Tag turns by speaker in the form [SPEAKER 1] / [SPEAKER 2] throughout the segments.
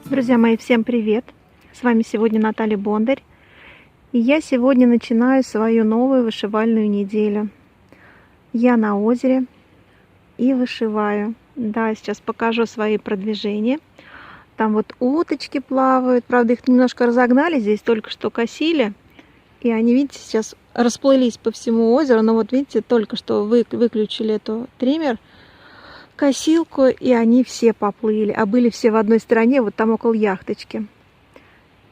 [SPEAKER 1] Друзья мои, всем привет! С вами сегодня Наталья Бондарь. И я сегодня начинаю свою новую вышивальную неделю. Я на озере и вышиваю. Да, сейчас покажу свои продвижения. Там вот уточки плавают. Правда, их немножко разогнали. Здесь только что косили. И они, видите, сейчас расплылись по всему озеру. Но вот видите, только что выключили эту триммер, косилку, и они все поплыли. А были все в одной стороне, вот там около яхточки.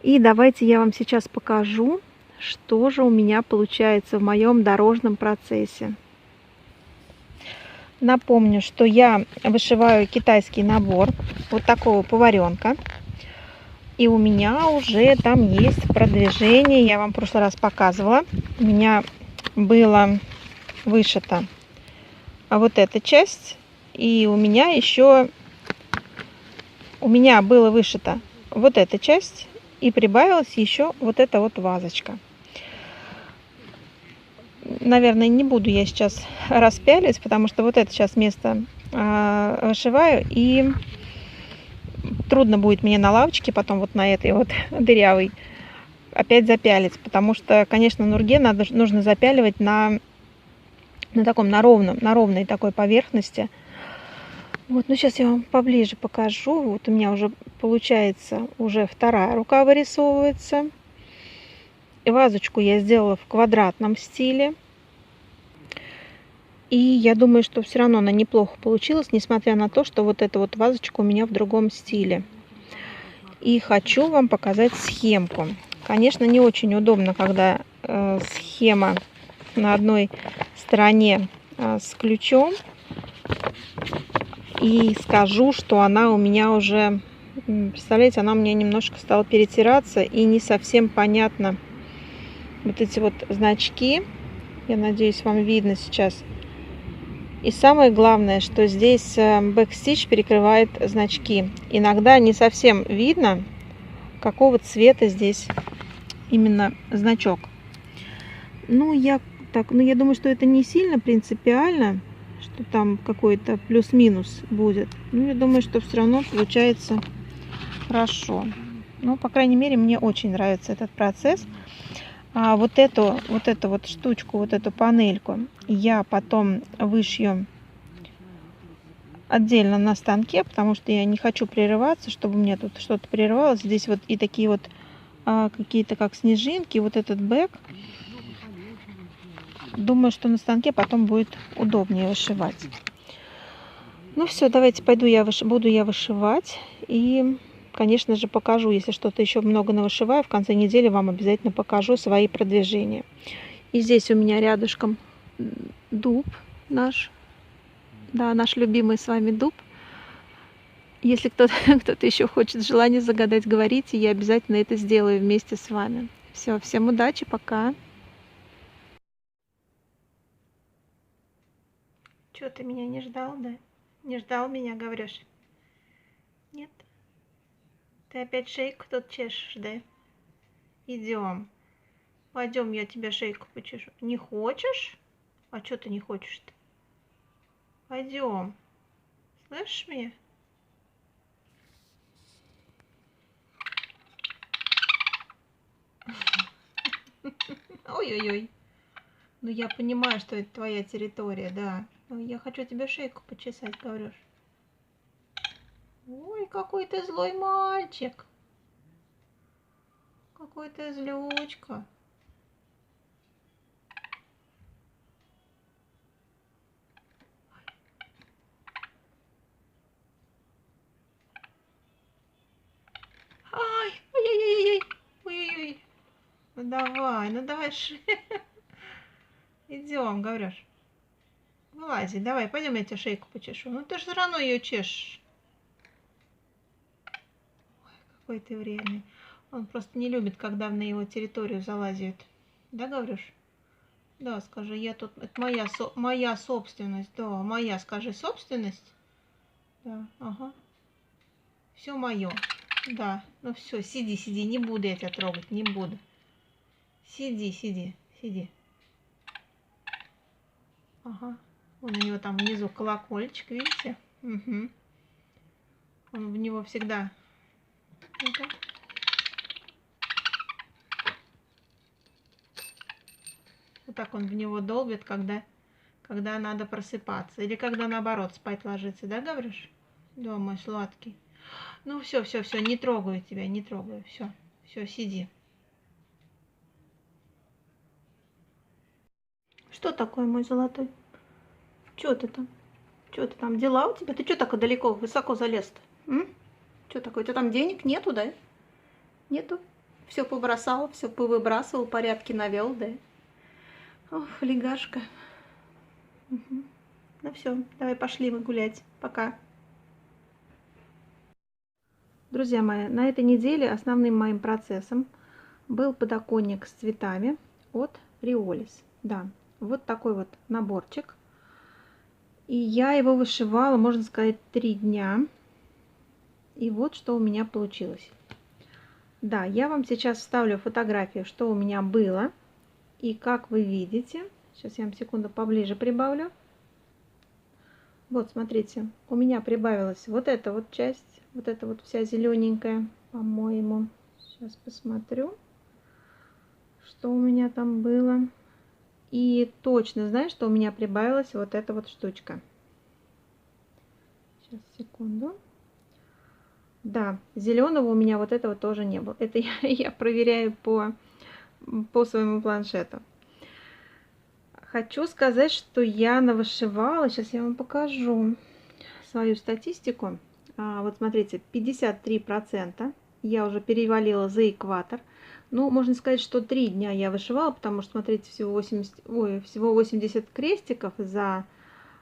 [SPEAKER 1] И давайте я вам сейчас покажу, что же у меня получается в моем дорожном процессе. Напомню, что я вышиваю китайский набор вот такого поваренка. И у меня уже там есть продвижение. Я вам в прошлый раз показывала. У меня было вышито вот эта часть. И у меня было вышито вот эта часть. И прибавилась еще вот эта вот вазочка. Наверное, не буду я сейчас распяливать, потому что вот это сейчас место вышиваю. И трудно будет мне на лавочке потом вот на этой вот дырявой опять запялить. Потому что, конечно, нурге нужно запяливать на ровной такой поверхности. Вот, ну сейчас я вам поближе покажу. Вот у меня уже получается, уже вторая рука вырисовывается. И вазочку я сделала в квадратном стиле. И я думаю, что все равно она неплохо получилась, несмотря на то, что вот эта вот вазочка у меня в другом стиле. И хочу вам показать схемку. Конечно, не очень удобно, когда схема на одной стороне с ключом. И скажу, что она у меня уже, представляете, она у меня немножко стала перетираться. И не совсем понятно вот эти вот значки. Я надеюсь, вам видно сейчас. И самое главное, что здесь бэкстич перекрывает значки. Иногда не совсем видно, какого цвета здесь именно значок. Ну, я думаю, что это не сильно принципиально, что там какой-то плюс-минус будет. Ну, я думаю, что все равно получается хорошо. Ну, по крайней мере, мне очень нравится этот процесс. А вот эту штучку, вот эту панельку я потом вышью отдельно на станке, потому что я не хочу прерываться, чтобы у меня тут что-то прерывалось. Здесь вот и такие вот какие-то как снежинки, вот этот бэк. Думаю, что на станке потом будет удобнее вышивать. Ну все, давайте буду я вышивать. И, конечно же, покажу, если что-то еще много навышиваю. В конце недели вам обязательно покажу свои продвижения. И здесь у меня рядышком дуб наш. Да, наш любимый с вами дуб. Если кто-то еще хочет желание загадать, говорите, я обязательно это сделаю вместе с вами. Все, всем удачи, пока. Че, ты меня не ждал, да? Не ждал меня, говоришь? Нет? Ты опять шейку тут чешешь, да? Идем. Пойдем, я тебе шейку почешу. Не хочешь? А что ты не хочешь-то? Пойдем. Слышишь меня? Ой-ой-ой. Ну, я понимаю, что это твоя территория, да. Но я хочу тебе шейку почесать, говоришь. Ой, какой ты злой мальчик. Какой ты злючка. Ай, ой-ой-ой-ой. Ой-ой-ой. Ну давай, идем, говоришь. Вылази, давай, пойдем я тебе шейку почешу. Ну ты же все равно ее чешешь. Ой, какой ты вредный. Он просто не любит, когда на его территорию залазят. Да, говоришь? Да, скажи, я тут, это моя собственность. Да, моя, скажи, собственность. Да, ага. Все мое. Да, ну все, сиди, не буду я тебя трогать, не буду. Сиди. Ага. Вон у него там внизу колокольчик, видите? Угу. Он в него всегда Ну-ка. Вот так он в него долбит, когда надо просыпаться. Или когда наоборот спать ложиться, да, говоришь? Да, мой сладкий. Ну все, все, все, не трогаю тебя, не трогаю. Все, все, сиди. Что такое, мой золотой? Что ты там? Что ты там? Дела у тебя? Ты что так далеко, высоко залез-то? Что такое? У тебя там денег нету, да? Нету? Все побросал, все повыбрасывал, порядки навел, да? Ох, флегашка. Угу. Ну все, давай пошли мы гулять. Пока. Друзья мои, на этой неделе основным моим процессом был подоконник с цветами от Риолис. Да, вот такой вот наборчик. И я его вышивала, можно сказать, 3 дня. И вот что у меня получилось. Да, я вам сейчас вставлю фотографию, что у меня было. И как вы видите, сейчас я вам секунду поближе прибавлю. Вот, смотрите, у меня прибавилась вот эта вот часть, вот эта вот вся зелененькая, по-моему. Сейчас посмотрю, что у меня там было. И точно знаю, что у меня прибавилась вот эта вот штучка. Сейчас, секунду. Да, зеленого у меня вот этого тоже не было. Это я проверяю по своему планшету. Хочу сказать, что я навышивала. Сейчас я вам покажу свою статистику. Вот смотрите, 53% я уже перевалила за экватор. Ну, можно сказать, что 3 дня я вышивала, потому что, смотрите, всего 80 крестиков за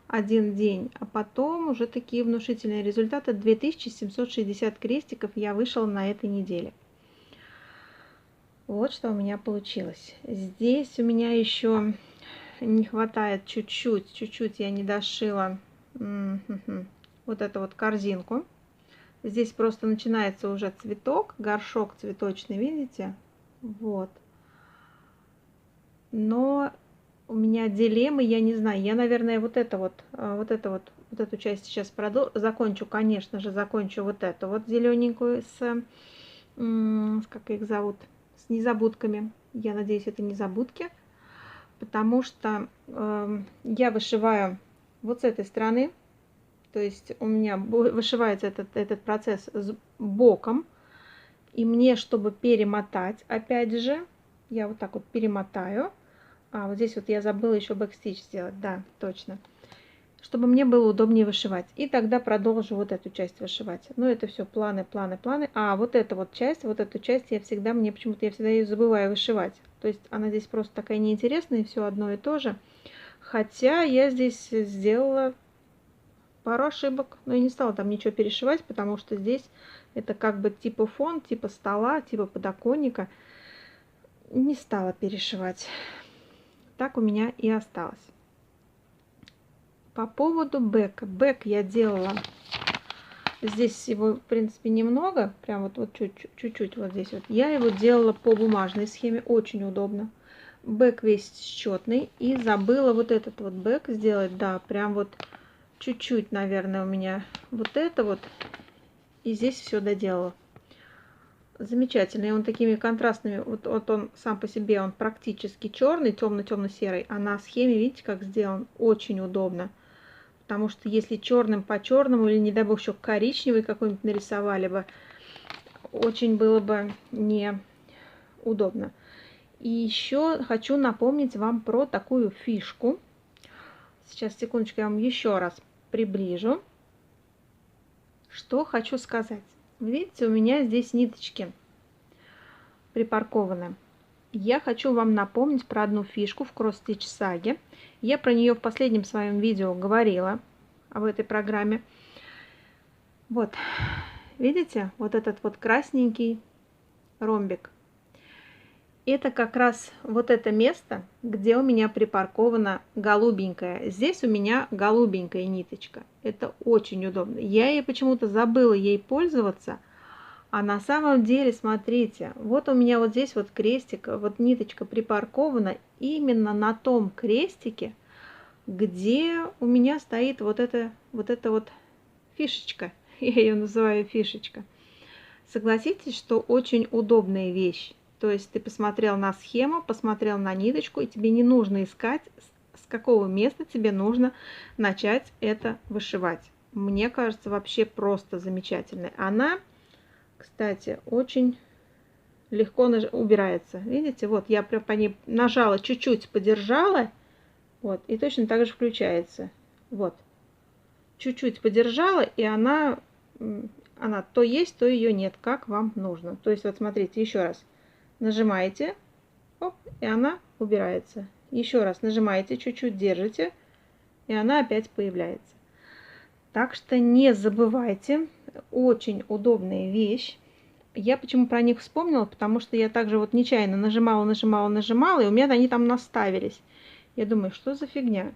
[SPEAKER 1] 1 день. А потом уже такие внушительные результаты. 2760 крестиков я вышила на этой неделе. Вот что у меня получилось. Здесь у меня еще не хватает чуть-чуть я не дошила вот эту вот корзинку. Здесь просто начинается уже цветок, горшок цветочный, видите? Вот. Но у меня дилеммы, я не знаю, я, наверное, вот эту часть сейчас закончу, конечно же, закончу вот эту вот зелененькую как их зовут, с незабудками. Я надеюсь, это незабудки. Потому что я вышиваю вот с этой стороны, то есть у меня вышивается этот процесс боком, и мне, чтобы перемотать, опять же, я вот так вот перемотаю, вот здесь вот я забыла еще бэкстич сделать, да, точно, чтобы мне было удобнее вышивать, и тогда продолжу вот эту часть вышивать. Но это все планы, планы, планы, вот эта вот часть, я всегда ее забываю вышивать. То есть она здесь просто такая неинтересная, все одно и то же. Хотя я здесь сделала пару ошибок, но я не стала там ничего перешивать, потому что здесь это как бы типа фон, типа стола, типа подоконника. Не стала перешивать. Так у меня и осталось. По поводу бэка. Бэк я делала. Здесь его, в принципе, немного. Прям вот чуть-чуть вот здесь вот. Я его делала по бумажной схеме. Очень удобно. Бэк весь счетный. И забыла вот этот вот бэк сделать. Да, прям вот чуть-чуть, наверное, у меня вот это вот. И здесь все доделала. Замечательный. Он такими контрастными. Вот он сам по себе, он практически черный, темно-темно-серый. А на схеме, видите, как сделан? Очень удобно. Потому что если черным по черному, или, не дай бог, еще коричневый какой-нибудь нарисовали бы, очень было бы неудобно. И еще хочу напомнить вам про такую фишку. Сейчас, секундочку, я вам еще раз приближу. Что хочу сказать. Видите, у меня здесь ниточки припаркованы. Я хочу вам напомнить про одну фишку в Cross Stitch саге. Я про нее в последнем своем видео говорила, об этой программе. Вот, видите, вот этот вот красненький ромбик. Это как раз вот это место, где у меня припаркована голубенькая. Здесь у меня голубенькая ниточка. Это очень удобно. Я ей почему-то забыла ей пользоваться. А на самом деле, смотрите, вот у меня вот здесь вот крестик, вот ниточка припаркована именно на том крестике, где у меня стоит вот эта вот фишечка. Я ее называю фишечка. Согласитесь, что очень удобная вещь. То есть ты посмотрел на схему, посмотрел на ниточку, и тебе не нужно искать, с какого места тебе нужно начать это вышивать. Мне кажется, вообще просто замечательная. Она, кстати, очень легко убирается. Видите, вот я прям по ней нажала, чуть-чуть подержала, вот, и точно так же включается. Вот, чуть-чуть подержала, и она то есть, то ее нет, как вам нужно. То есть вот смотрите, еще раз нажимаете, оп, и она убирается. Еще раз нажимаете, чуть-чуть держите, и она опять появляется. Так что не забывайте, очень удобная вещь. Я почему про них вспомнила, потому что я также вот нечаянно нажимала, и у меня они там наставились. Я думаю, что за фигня?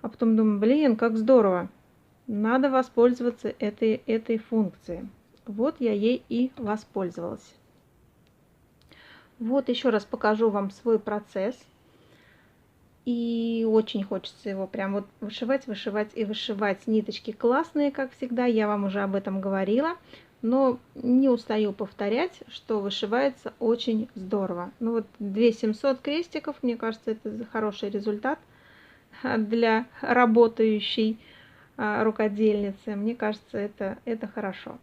[SPEAKER 1] А потом думаю, блин, как здорово. Надо воспользоваться этой функцией. Вот я ей и воспользовалась. Вот еще раз покажу вам свой процесс. И очень хочется его прям вот вышивать, вышивать и вышивать. Ниточки классные, как всегда, я вам уже об этом говорила. Но не устаю повторять, что вышивается очень здорово. Ну вот 2700 крестиков, мне кажется, это хороший результат для работающей рукодельницы. Мне кажется, это хорошо.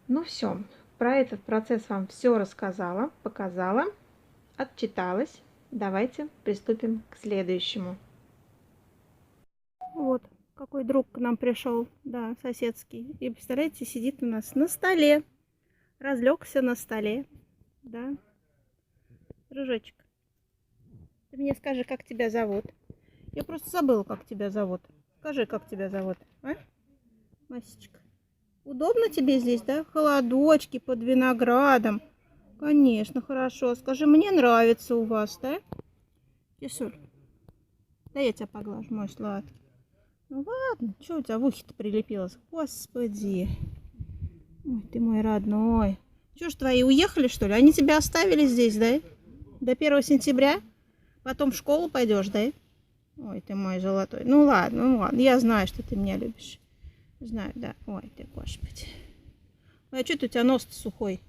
[SPEAKER 1] Ну все, про этот процесс вам все рассказала, показала, отчиталась. Давайте приступим к следующему. Вот какой друг к нам пришел, да, соседский. И представляете, сидит у нас на столе, разлегся на столе, да. Дружочек, ты мне скажи, как тебя зовут? Я просто забыла, как тебя зовут. Скажи, как тебя зовут, а? Масечка. Удобно тебе здесь, да? Холодочки под виноградом. Конечно, хорошо. Скажи, мне нравится у вас, да? Кисуль, да я тебя поглажу, мой сладкий. Ну ладно, что у тебя в ухе-то прилепилось? Господи. Ой, ты мой родной. Что ж, твои уехали, что ли? Они тебя оставили здесь, да? До 1 сентября? Потом в школу пойдешь, да? Ой, ты мой золотой. Ну ладно. Я знаю, что ты меня любишь. Знаю, да. Ой, ты, господи. А что-то у тебя нос-то сухой?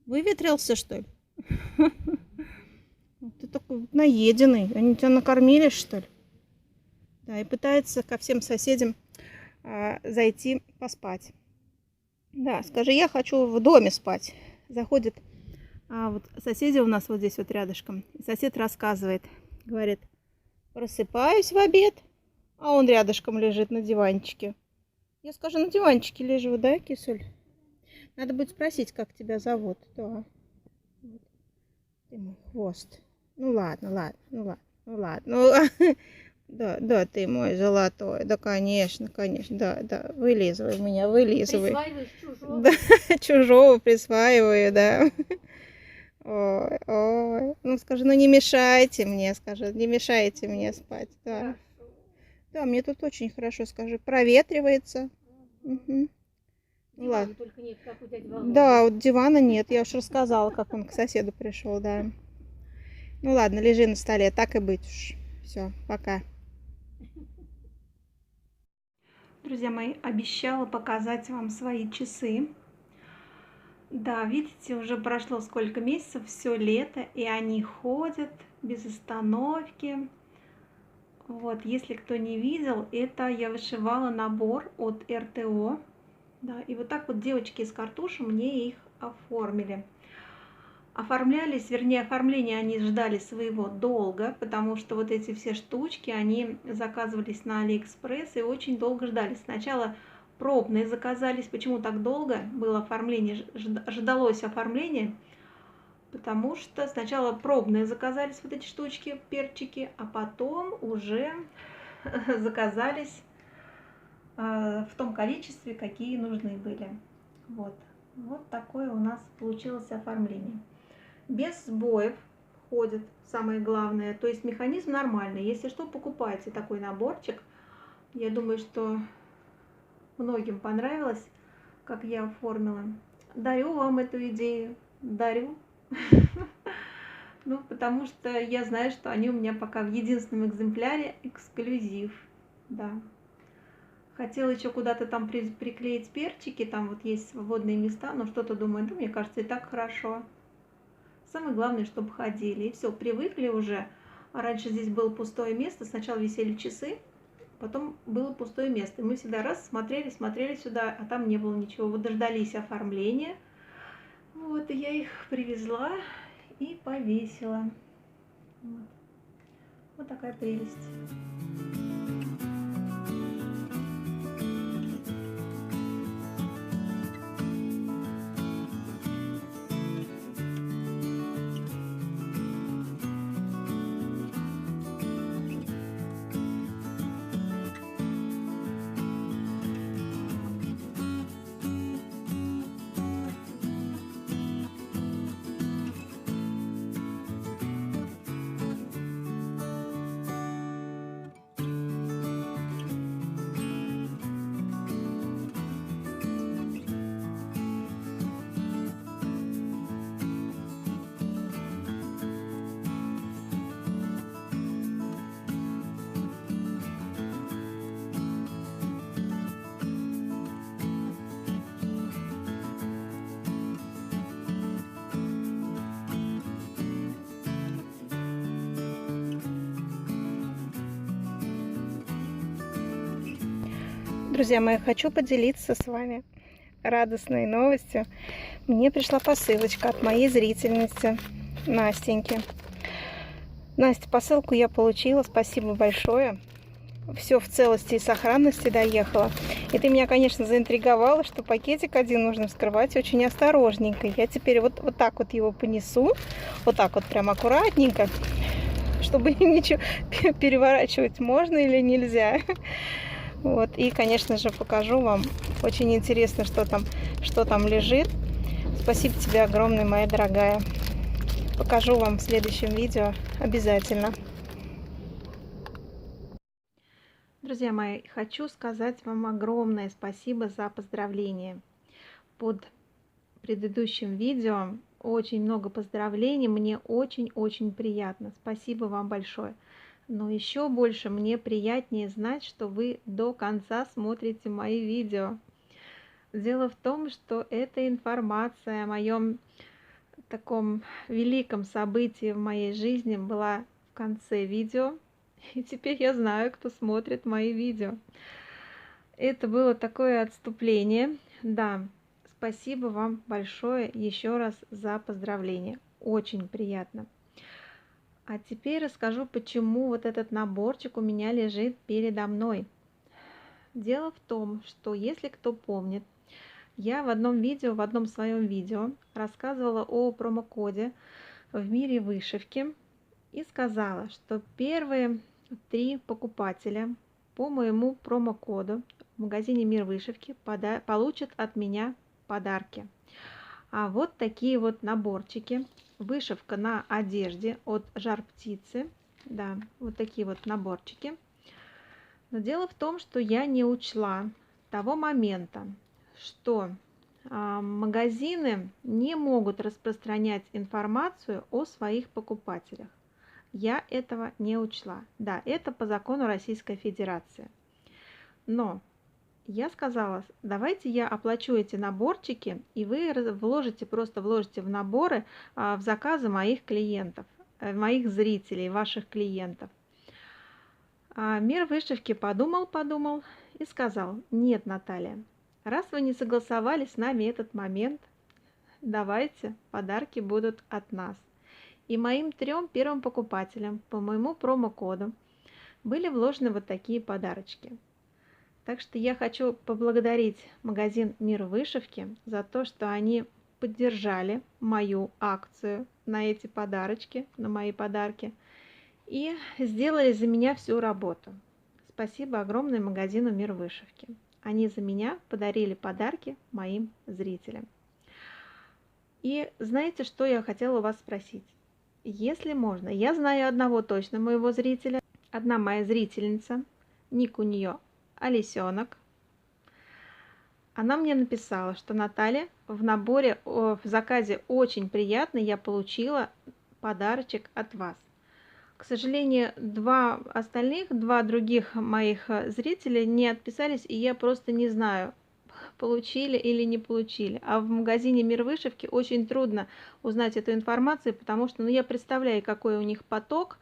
[SPEAKER 1] Выветрился, что ли? Ты такой наеденный. Они тебя накормили, что ли? Да, и пытается ко всем соседям зайти поспать. Да, скажи, я хочу в доме спать. Заходит, вот соседи у нас вот здесь вот рядышком. И сосед рассказывает, говорит, просыпаюсь в обед, а он рядышком лежит на диванчике. Я скажу, на диванчике лежу, да, кисуль? Надо будет спросить, как тебя зовут. Да. Ты мой хвост. Ну ладно. Да, ты мой золотой. Да, конечно. Да. Вылизывай меня, вылизывай.
[SPEAKER 2] Присваиваешь чужого?
[SPEAKER 1] Да, чужого присваиваю, да. Ой. Ну, скажи, ну не мешайте мне, не мешайте мне спать. Да. Да, мне тут очень хорошо, скажи. Проветривается. Угу.
[SPEAKER 2] Дивана только нет, как у дяди Володи.
[SPEAKER 1] Да, вот дивана нет. Я уж рассказала, как он к соседу пришел, да. Ну ладно, лежи на столе, так и быть уж. Все, пока. Друзья мои, обещала показать вам свои часы. Да, видите, уже прошло сколько месяцев, все лето, и они ходят без остановки. Вот, если кто не видел, это я вышивала набор от РТО. Да, и вот так вот девочки из Картуша мне их оформили. Оформлялись, вернее, оформление они ждали своего долго, потому что вот эти все штучки, они заказывались на Алиэкспресс и очень долго ждали. Сначала пробные заказались. Почему так долго было оформление, ждалось оформление? Потому что сначала пробные заказались вот эти штучки, перчики, а потом уже заказались в том количестве, какие нужны были. Вот такое у нас получилось оформление. Без сбоев ходит, самое главное. То есть механизм нормальный. Если что, покупайте такой наборчик. Я думаю, что многим понравилось, как я оформила. Дарю вам эту идею. Дарю. Ну, потому что я знаю, что они у меня пока в единственном экземпляре эксклюзив. Да. Хотела еще куда-то там приклеить перчики, там вот есть свободные места, но что-то думаю, да, мне кажется, и так хорошо. Самое главное, чтобы ходили. И все, привыкли уже. Раньше здесь было пустое место, сначала висели часы, потом было пустое место. И мы всегда раз смотрели сюда, а там не было ничего. Вот дождались оформления. Вот, и я их привезла и повесила. Вот, вот такая прелесть. Друзья мои, хочу поделиться с вами радостной новостью. Мне пришла посылочка от моей зрительницы Настеньки. Настя, посылку я получила, спасибо большое. Все в целости и сохранности доехало. И ты меня, конечно, заинтриговала, что пакетик один нужно вскрывать очень осторожненько. Я теперь вот так вот его понесу, вот так вот прям аккуратненько, чтобы ничего переворачивать можно или нельзя. Вот, и, конечно же, покажу вам. Очень интересно, что там лежит. Спасибо тебе огромное, моя дорогая. Покажу вам в следующем видео обязательно. Друзья мои, хочу сказать вам огромное спасибо за поздравления. Под предыдущим видео очень много поздравлений. Мне очень-очень приятно. Спасибо вам большое. Но еще больше мне приятнее знать, что вы до конца смотрите мои видео. Дело в том, что эта информация о моем таком великом событии в моей жизни была в конце видео. И теперь я знаю, кто смотрит мои видео. Это было такое отступление. Да, спасибо вам большое еще раз за поздравление. Очень приятно. А теперь расскажу, почему вот этот наборчик у меня лежит передо мной. Дело в том, что если кто помнит, я в одном своем видео рассказывала о промокоде в мире вышивки и сказала, что первые 3 покупателя по моему промокоду в магазине Мир Вышивки получат от меня подарки. А вот такие вот наборчики. Вышивка на одежде от Жар Птицы. Да, вот такие вот наборчики. Но дело в том, что я не учла того момента, что магазины не могут распространять информацию о своих покупателях. Я этого не учла. Да, это по закону Российской Федерации. Но я сказала, давайте я оплачу эти наборчики, и вы просто вложите в наборы, в заказы моих клиентов, моих зрителей, ваших клиентов. Мир Вышивки подумал и сказал, нет, Наталья, раз вы не согласовали с нами этот момент, давайте, подарки будут от нас. И моим 3 первым покупателям по моему промокоду были вложены вот такие подарочки. Так что я хочу поблагодарить магазин Мир Вышивки за то, что они поддержали мою акцию на эти подарочки, на мои подарки, и сделали за меня всю работу. Спасибо огромное магазину Мир Вышивки. Они за меня подарили подарки моим зрителям. И знаете, что я хотела у вас спросить? Если можно, я знаю одного точно моего зрителя, одна моя зрительница, ник у нее Алисенок. Она мне написала, что Наталья, в заказе очень приятно, я получила подарочек от вас. К сожалению, два других моих зрителя не отписались, и я просто не знаю, получили или не получили. А в магазине «Мир вышивки» очень трудно узнать эту информацию, потому что, ну, я представляю, какой у них поток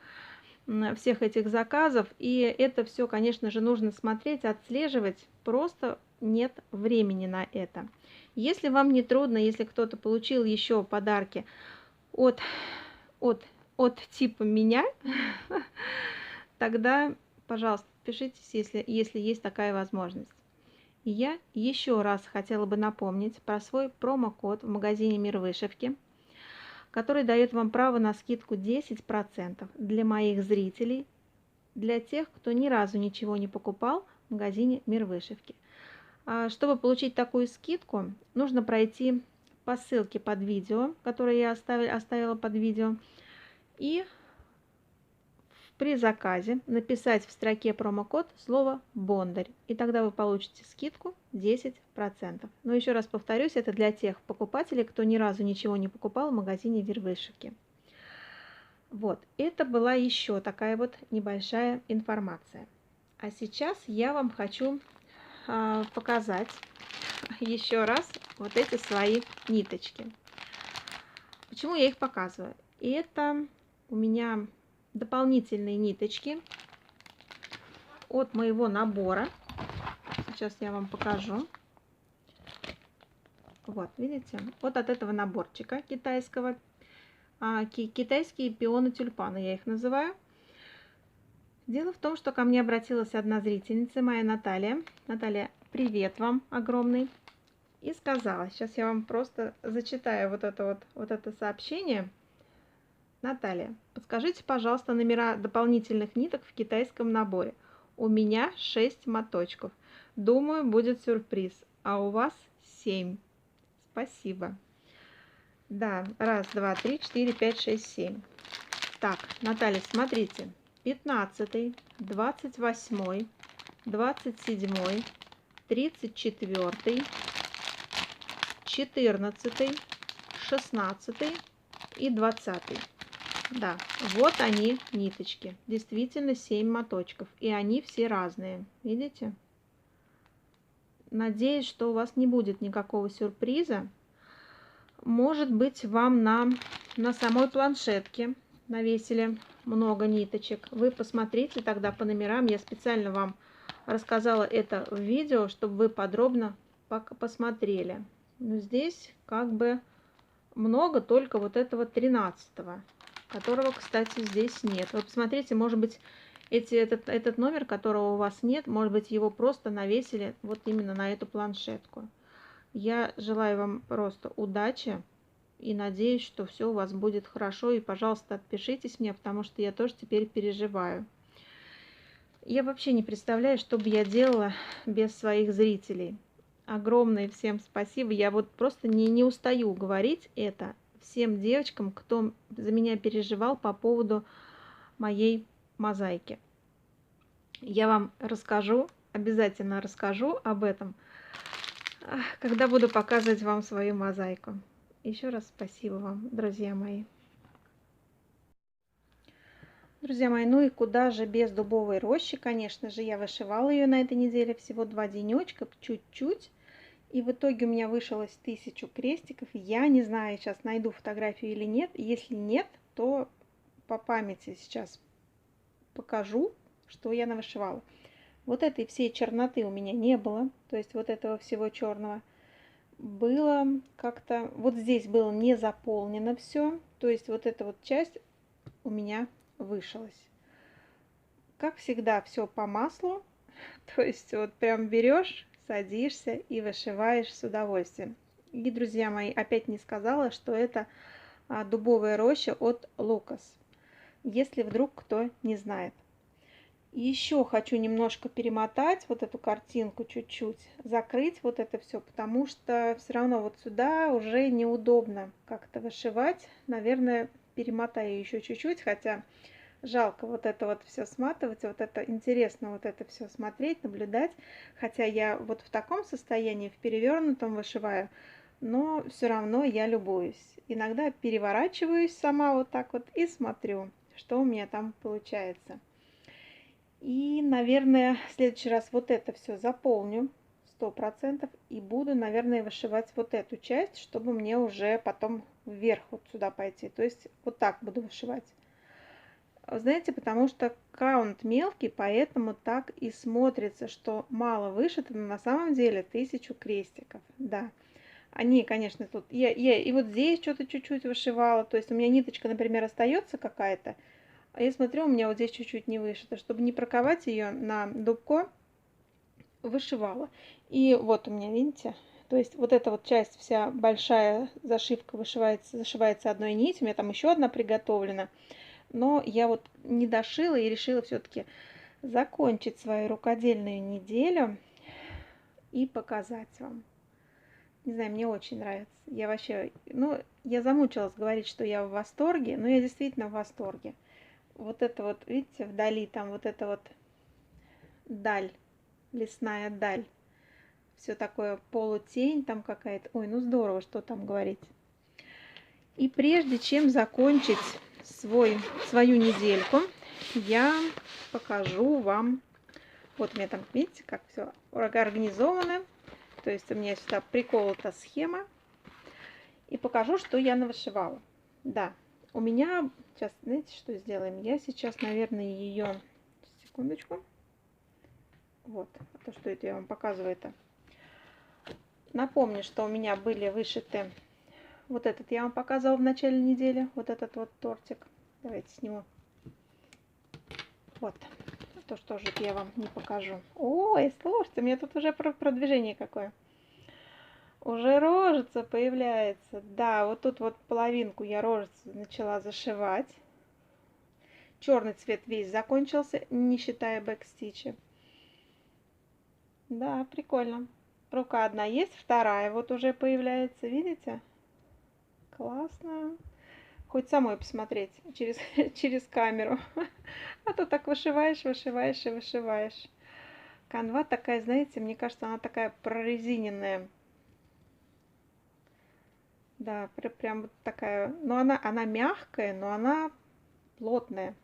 [SPEAKER 1] всех этих заказов, и это все, конечно же, нужно смотреть, отслеживать, просто нет времени на это. Если вам не трудно, если кто-то получил еще подарки от типа меня, тогда, пожалуйста, пишитесь, если есть такая возможность. И я еще раз хотела бы напомнить про свой промокод в магазине «Мир вышивки», который дает вам право на скидку 10% для моих зрителей, для тех, кто ни разу ничего не покупал в магазине «Мир вышивки». Чтобы получить такую скидку, нужно пройти по ссылке под видео, которую я оставила под видео, и при заказе написать в строке промокод слово «Бондарь», и тогда вы получите скидку 10%. Но еще раз повторюсь, это для тех покупателей, кто ни разу ничего не покупал в магазине «Мир вышивки». Вот, это была еще такая вот небольшая информация. А сейчас я вам хочу показать еще раз вот эти свои ниточки. Почему я их показываю? Это у меня дополнительные ниточки от моего набора. Сейчас я вам покажу. Вот, видите? Вот от этого наборчика китайского. Китайские пионы тюльпаны, я их называю. Дело в том, что ко мне обратилась одна зрительница, моя Наталья. Наталья, привет вам огромный. И сказала, сейчас я вам просто зачитаю вот это сообщение. Наталья, подскажите, пожалуйста, номера дополнительных ниток в китайском наборе. У меня 6 моточков. Думаю, будет сюрприз. А у вас 7. Спасибо. Да, 1, 2, 3, 4, 5, 6, 7. Так, Наталья, смотрите. 15, 28, 27, 34, 14, 16 и 20. Да, вот они ниточки. Действительно 7 моточков. И они все разные. Видите? Надеюсь, что у вас не будет никакого сюрприза. Может быть, вам на самой планшетке навесили много ниточек. Вы посмотрите тогда по номерам. Я специально вам рассказала это в видео, чтобы вы подробно посмотрели. Но здесь как бы много только вот этого 13-го, которого, кстати, здесь нет. Вот посмотрите, может быть, этот номер, которого у вас нет, может быть, его просто навесили вот именно на эту планшетку. Я желаю вам просто удачи и надеюсь, что все у вас будет хорошо. И, пожалуйста, отпишитесь мне, потому что я тоже теперь переживаю. Я вообще не представляю, что бы я делала без своих зрителей. Огромное всем спасибо. Я вот просто не устаю говорить это всем девочкам, кто за меня переживал по поводу моей мозаики. Я вам расскажу, обязательно расскажу об этом, когда буду показывать вам свою мозаику. Еще раз спасибо вам, друзья мои. Друзья мои, ну и куда же без дубовой рощи, конечно же, я вышивала ее на этой неделе всего 2 денечка, чуть-чуть. И в итоге у меня вышилось 1000 крестиков. Я не знаю, сейчас найду фотографию или нет. Если нет, то по памяти сейчас покажу, что я навышивала. Вот этой всей черноты у меня не было. То есть вот этого всего черного. Было как-то... Вот здесь было не заполнено все. То есть вот эта вот часть у меня вышилась. Как всегда, все по маслу. То есть вот прям берешь, садишься и вышиваешь с удовольствием. И, друзья мои, опять не сказала, что это дубовая роща от Лукас, если вдруг кто не знает. Еще хочу немножко перемотать вот эту картинку чуть-чуть, закрыть вот это все, потому что все равно вот сюда уже неудобно как-то вышивать. Наверное, перемотаю еще чуть-чуть, хотя жалко вот это вот все сматывать, вот это интересно вот это все смотреть, наблюдать. Хотя я вот в таком состоянии, в перевернутом вышиваю, но все равно я любуюсь. Иногда переворачиваюсь сама вот так вот и смотрю, что у меня там получается. И, наверное, в следующий раз вот это все заполню 100% и буду, наверное, вышивать вот эту часть, чтобы мне уже потом вверх вот сюда пойти. То есть вот так буду вышивать. Знаете, потому что каунт мелкий, поэтому так и смотрится, что мало вышито, но на самом деле 1000 крестиков. Да, они, конечно, тут... Я и вот здесь что-то чуть-чуть вышивала, то есть у меня ниточка, например, остается какая-то, а я смотрю, у меня вот здесь чуть-чуть не вышито, чтобы не проковать ее на дубко, вышивала. И вот у меня, видите, то есть вот эта вот часть, вся большая зашивка зашивается одной нитью, у меня там еще одна приготовлена. Но я вот не дошила и решила все-таки закончить свою рукодельную неделю и показать вам. Не знаю, мне очень нравится. Я вообще, ну, я замучилась говорить, что я в восторге, но я действительно в восторге. Вот это вот, видите, вдали там вот это вот даль, лесная даль. Все такое полутень там какая-то. Ой, ну здорово, что там говорить. И прежде чем закончить свою недельку, я покажу вам. Вот у меня там, видите, как все организовано. То есть у меня сюда приколота схема. И покажу, что я навышивала. Да, у меня... Сейчас, знаете, что сделаем? Я сейчас, наверное, ее... Секундочку. Вот, то, что это я вам показываю, это. Напомню, что у меня были вышиты... Вот этот я вам показывала в начале недели. Вот этот вот тортик. Давайте сниму. Вот. То, что же я вам не покажу. Ой, слушайте, у меня тут уже продвижение какое. Уже рожица появляется. Да, вот тут вот половинку я рожицу начала зашивать. Черный цвет весь закончился, не считая бэкстича. Да, прикольно. Рука одна есть, вторая вот уже появляется, видите? Классно. Хоть самой посмотреть через камеру. А то так вышиваешь, вышиваешь и вышиваешь. Канва такая, знаете, мне кажется, она такая прорезиненная. Да, прям вот такая. Но она мягкая, но она плотная.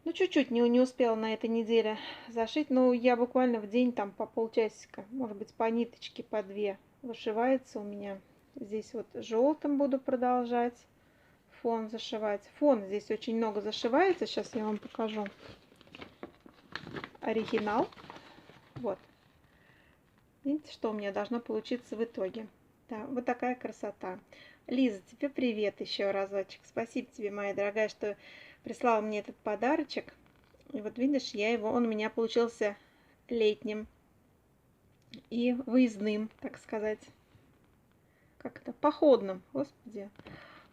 [SPEAKER 1] Ну, чуть-чуть не успела на этой неделе зашить. Но я буквально в день там по полчасика, может быть, по ниточке, по две вышивается у меня. Здесь вот желтым буду продолжать фон зашивать. Фон здесь очень много зашивается. Сейчас я вам покажу оригинал. Вот. Видите, что у меня должно получиться в итоге. Да, вот такая красота. Лиза, тебе привет еще разочек. Спасибо тебе, моя дорогая, что прислала мне этот подарочек. И вот видишь, он у меня получился летним и выездным, так сказать. Как это? Походным, господи.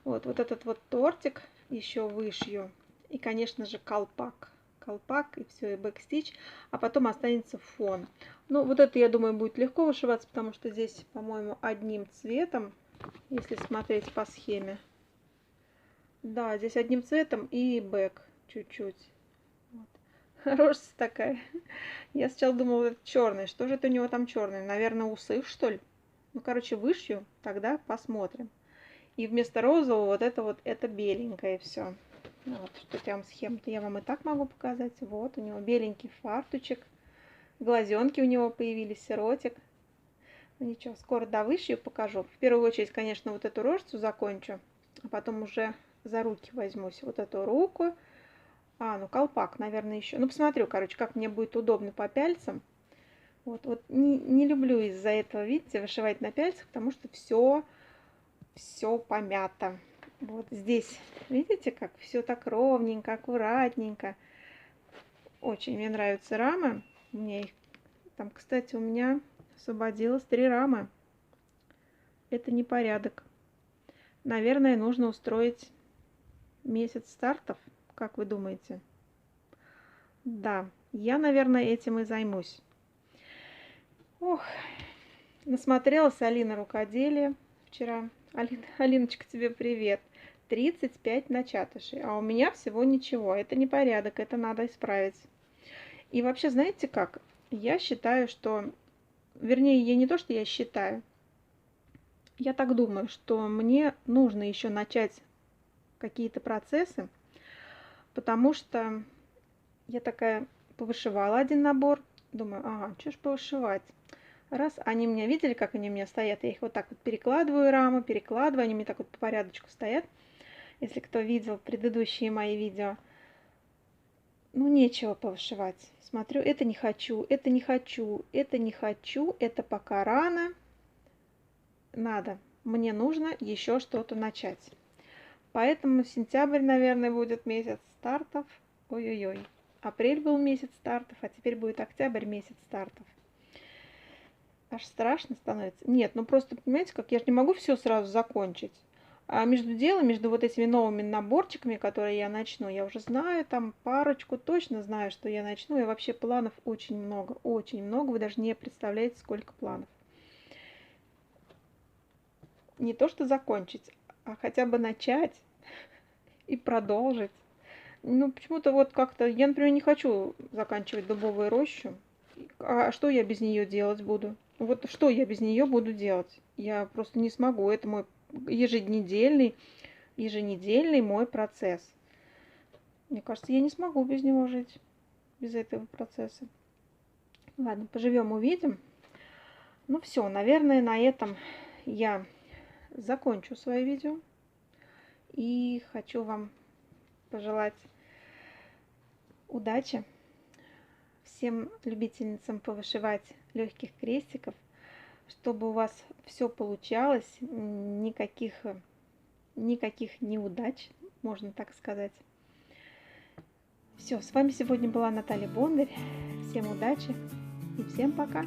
[SPEAKER 1] Вот этот вот тортик еще вышью. И, конечно же, колпак. Колпак и все, и бэкстич. А потом останется фон. Ну, вот это, я думаю, будет легко вышиваться, потому что здесь, по-моему, одним цветом, если смотреть по схеме. Да, здесь одним цветом и бэк чуть-чуть. Вот. Рожица такая. Я сначала думала, это черный. Что же это у него там черный? Наверное, усы, что ли? Ну, короче, вышью, тогда посмотрим. И вместо розового вот это беленькое все. Вот, что там схема-то я вам и так могу показать. Вот, у него беленький фартучек. Глазенки у него появились, ротик. Ну ничего, скоро довышью покажу. В первую очередь, конечно, вот эту рожицу закончу. А потом уже за руки возьмусь. Вот эту руку. Ну колпак, наверное, еще. Ну, посмотрю, короче, как мне будет удобно по пяльцам. Вот не люблю из-за этого, видите, вышивать на пяльцах, потому что все помято. Вот здесь, видите, как все так ровненько, аккуратненько. Очень мне нравятся рамы. Там, кстати, у меня освободилось 3 рамы. Это непорядок. Наверное, нужно устроить месяц стартов. Как вы думаете? Да, я, наверное, этим и займусь. Ох, насмотрелась Алина рукоделия вчера. Алиночка, тебе привет. 35 начатышей, а у меня всего ничего. Это непорядок, это надо исправить. И вообще, знаете как? Я считаю, что... Вернее, я не то, что я считаю. Я так думаю, что мне нужно еще начать какие-то процессы, потому что я такая повышивала один набор, думаю, ага, что ж повышивать. Раз, они меня видели, как они у меня стоят, я их вот так вот перекладываю, рамы, перекладываю, они мне так вот по порядочку стоят. Если кто видел предыдущие мои видео, ну нечего повышивать. Смотрю, это не хочу, это не хочу, это не хочу, это пока рано. Надо, мне нужно еще что-то начать. Поэтому сентябрь, наверное, будет месяц стартов. Ой-ой-ой. Апрель был месяц стартов, а теперь будет октябрь месяц стартов. Аж страшно становится. Нет, ну просто, понимаете, как я же не могу все сразу закончить. А между делом, между вот этими новыми наборчиками, которые я начну, я уже знаю, там парочку точно знаю, что я начну. И вообще планов очень много, очень много. Вы даже не представляете, сколько планов. Не то, что закончить, а хотя бы начать и продолжить. Ну, почему-то вот как-то... Я, например, не хочу заканчивать дубовую рощу. А что я без нее делать буду? Вот что я без нее буду делать? Я просто не смогу. Это мой еженедельный мой процесс. Мне кажется, я не смогу без него жить, без этого процесса. Ладно, поживем, увидим. Ну все, наверное, на этом я закончу свое видео. И хочу вам пожелать удачи всем любительницам повышивать легких крестиков, чтобы у вас все получалось, никаких неудач, можно так сказать. Все, с вами сегодня была Наталья Бондарь. Всем удачи и всем пока!